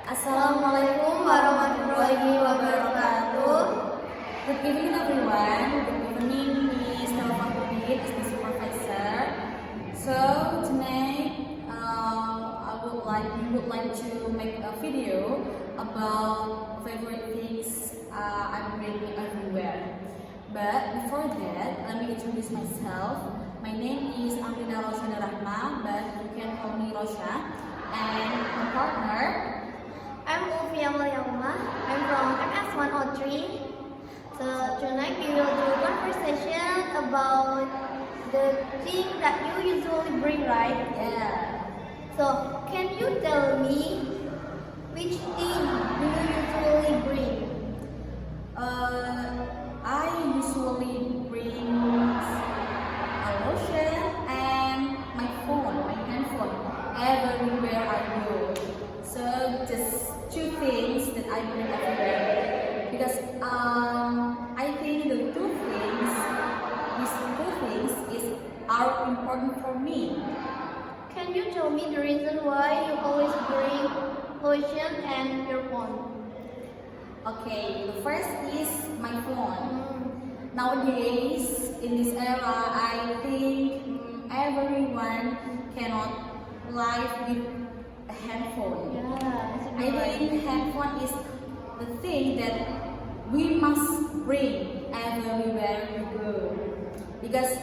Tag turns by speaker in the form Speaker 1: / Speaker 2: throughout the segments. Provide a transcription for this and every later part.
Speaker 1: Assalamualaikum warahmatullahi wabarakatuh.
Speaker 2: Good evening, everyone. Good evening, Miss Taufik as the supervisor. So tonight, we would like to make a video about favorite things I'm reading everywhere. But before that, let me introduce myself. My name is Amrina Roshana Rahma, but you can call me Rosha. And my partner.
Speaker 1: I'm Ufia Malyama. I'm from MS103. So tonight we will do a conversation about the thing that you usually bring, right?
Speaker 2: Yeah.
Speaker 1: So can you tell me which thing do you usually bring?
Speaker 2: I usually bring a lotion and my phone, my handphone, everywhere I go. So just two things that I bring everywhere because I think these two things are important for me.
Speaker 1: Can you tell me the reason why you always bring lotion and your phone?
Speaker 2: Okay, the first is my phone. Nowadays, in this era, I think everyone cannot live with a handphone.
Speaker 1: Yeah,
Speaker 2: I think handphone is the thing that we must bring everywhere we go. Because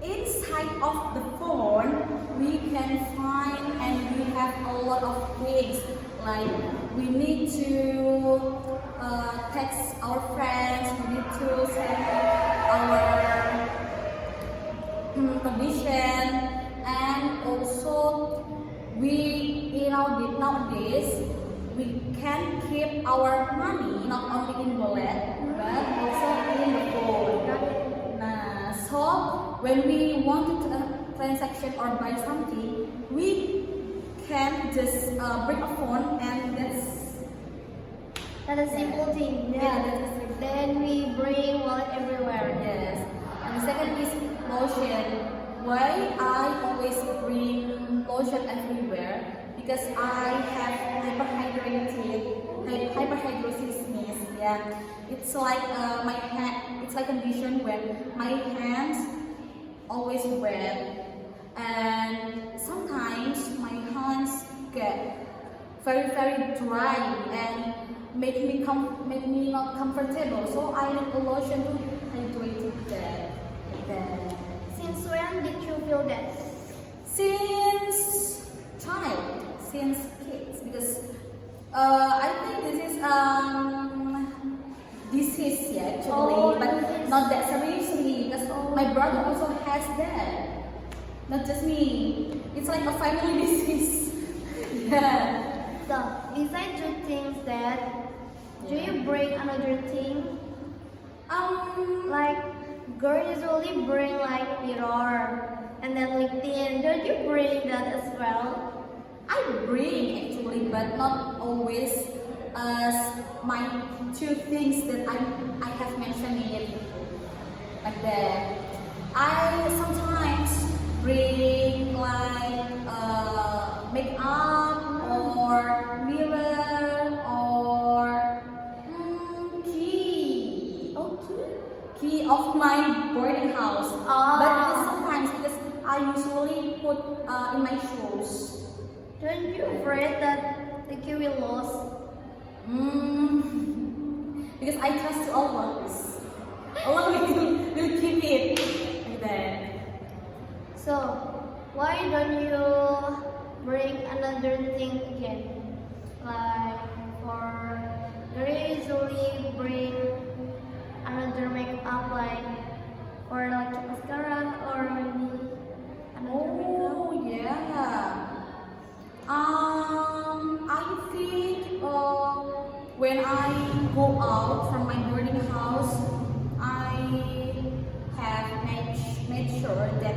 Speaker 2: inside of the phone, we can find and we have a lot of things. Like we need to text our friends, we need to send our condition, and also nowadays we can keep our money not only in wallet but also in the phone. So when we want to transaction or buy something, we can just bring a phone and
Speaker 1: that's a simple thing.
Speaker 2: Yeah, that's a simple.
Speaker 1: Then we bring wallet everywhere.
Speaker 2: Yes. And the second is lotion. Why I always bring lotion everywhere? Because I have hyperhidrosis. Yeah, it's like my hand. It's like a condition where my hands always wet, and sometimes my hands get very dry and make me not comfortable. So I need a lotion to hydrate that.
Speaker 1: Since when did you feel that?
Speaker 2: Since kids, because I think this is disease, yeah, actually, but not that seriously, because my brother also has that, not just me. It's like a family disease. Yeah.
Speaker 1: So, besides two things that, do you bring another thing? Like, girls usually bring like mirror and then LinkedIn. Don't you bring that as well?
Speaker 2: I bring actually, but not always my two things that I have mentioned it like that. I sometimes bring like makeup or mirror or key of my boarding house. But sometimes because I usually put in my shoes.
Speaker 1: Don't you afraid that the key will lose?
Speaker 2: Because I trust to always. Allah will keep it like that.
Speaker 1: So, why don't you bring another thing again? Like, for girls usually bring another makeup like or like mascara or maybe another makeup.
Speaker 2: Yeah. I think when I go out from my boarding house, I have made sure that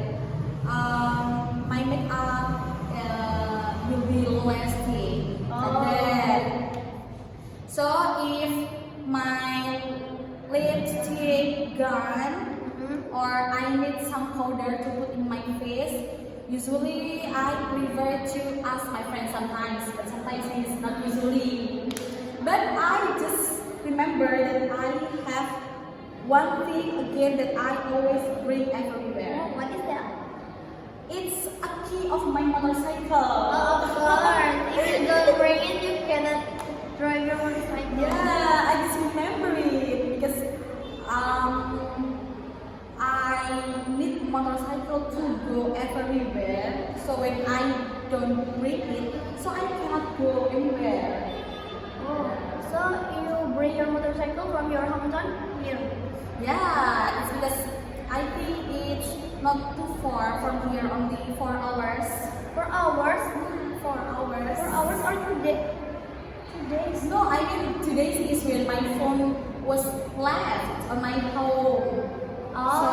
Speaker 2: my makeup will be lasting. So if my lipstick gone or I need some powder to put in my face, Usually, I prefer to ask my friend sometimes, but sometimes it's not usually. But I just remember that I have one thing again that I always bring everywhere.
Speaker 1: Oh, what is that?
Speaker 2: It's a key of my motorcycle.
Speaker 1: Oh, of course. If you don't bring it, you cannot drive your motorcycle.
Speaker 2: Yeah, I just remember it because I need motorcycle to go everywhere. So when I don't bring it, so I cannot go anywhere.
Speaker 1: Oh, so you bring your motorcycle from your hometown here?
Speaker 2: Yeah, it's because I think it's not too far from here, only 4 hours.
Speaker 1: 4 hours?
Speaker 2: 4 hours.
Speaker 1: 4 hours or 2 days? 2 days?
Speaker 2: No, I mean today's is when my phone was left on my home.
Speaker 1: Oh.
Speaker 2: So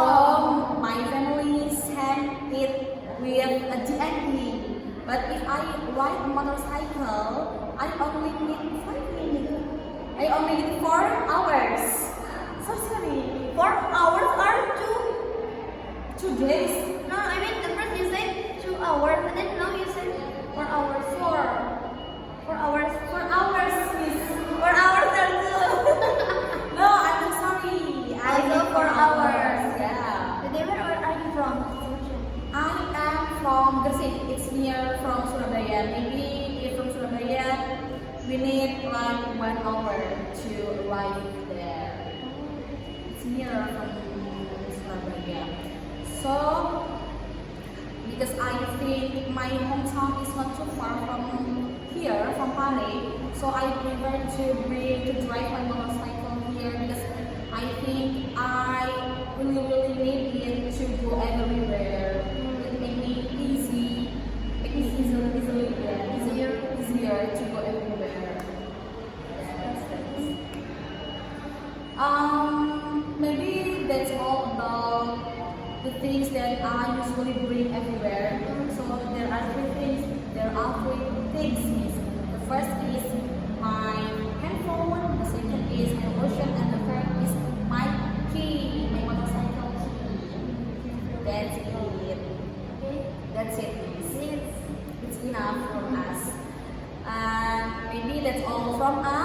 Speaker 2: my family sent it with a DND. But if I ride a motorcycle, I only need 5 minutes. I only need 4 hours. So sorry.
Speaker 1: 4 hours or 2?
Speaker 2: 2 days.
Speaker 1: No, I mean the first you said 2 hours and then now you said 4 hours. 4 hours.
Speaker 2: 4 hours, miss.
Speaker 1: 4 hours or 2?
Speaker 2: No, I'm so sorry. I
Speaker 1: Also
Speaker 2: need
Speaker 1: 4 hours.
Speaker 2: Yeah.
Speaker 1: Today where are you from?
Speaker 2: I am from Gresik. It's near from Surabaya. Maybe if from Surabaya, we need like 1 hour to arrive there. It's near from Surabaya. So, because I think my hometown is not too far from here, from Pare, so I prefer to drive my motorcycle here because I think I really need it to go everywhere. It make me easy, easier to go everywhere. Maybe that's all about the things that I usually bring everywhere. So there are 3 things. There are 3 things. The first is my handphone. The second is my lotion, and the third is my key, my motorcycle key. That's it. That's it. It's enough from us. And maybe that's all from us.